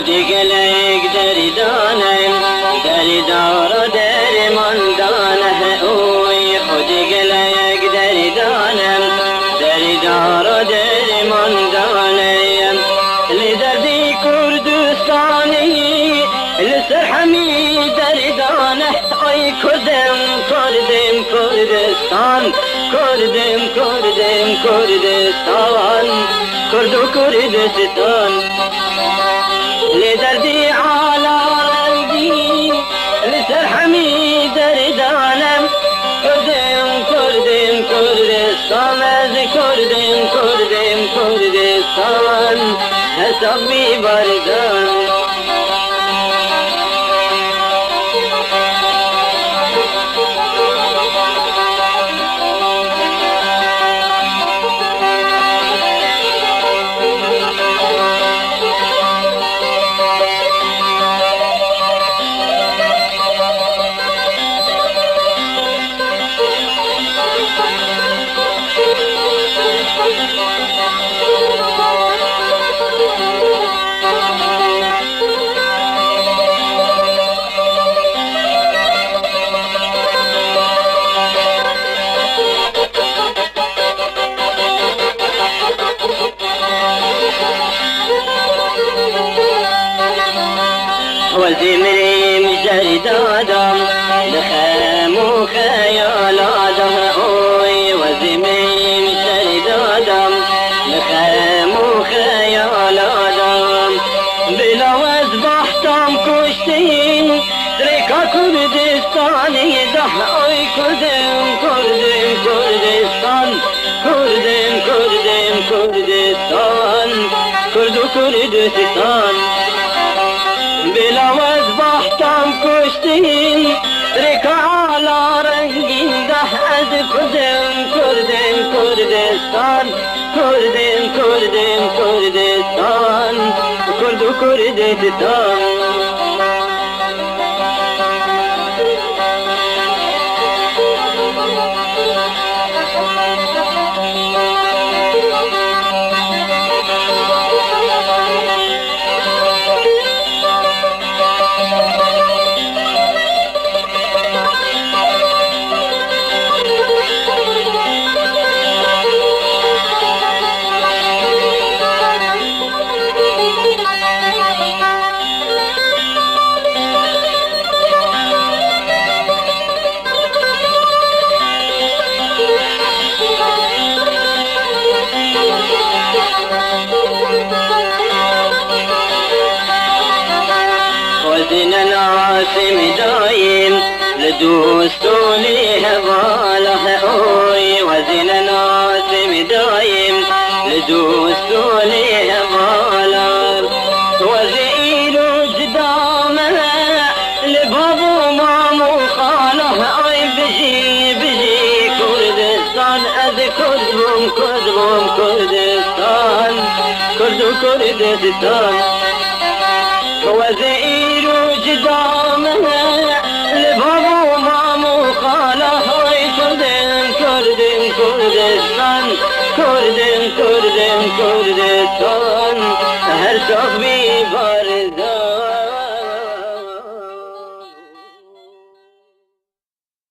خودی گلیک دریدانم دریدار درمان دانه اوی خودی گلیک دریدانم دریدار درمان دانه لدردی کردستانی لسر حمی دریدانه ای کردم کردم کردستان کردم کردم کردستان کرد و کردستان لدردی عالا رنگی لسر حمی دردانم کردم کردم کردستان از کردم کردم کردستان حساب می بردان وزمري مجري دادم لخام وخيال آدم اوي وزمري مجري دادم لخام وخيال آدم بلا وزبحتم كشتين تركا كردستاني دح اوي كردم كردم كردستان كردم كردم كردستان كرد كردستان بلا وزبحتم كشتين تركا على رنگين ده از كردم كردم كردستان كردم كردم كردستان كرد كردستان وزن العاصم دايم لدوستو لهواله اوي وزن العاصم دايم لدوستو لهواله وزيلو جدامه لبابو مامو خاله اي بجي بجي كردستان از كردهم كردهم كردستان كردو كردستان وزير جدامه لبابو مامو خاله هاي كردن كردن كردستان كردن كردن كردستان هر صاحبي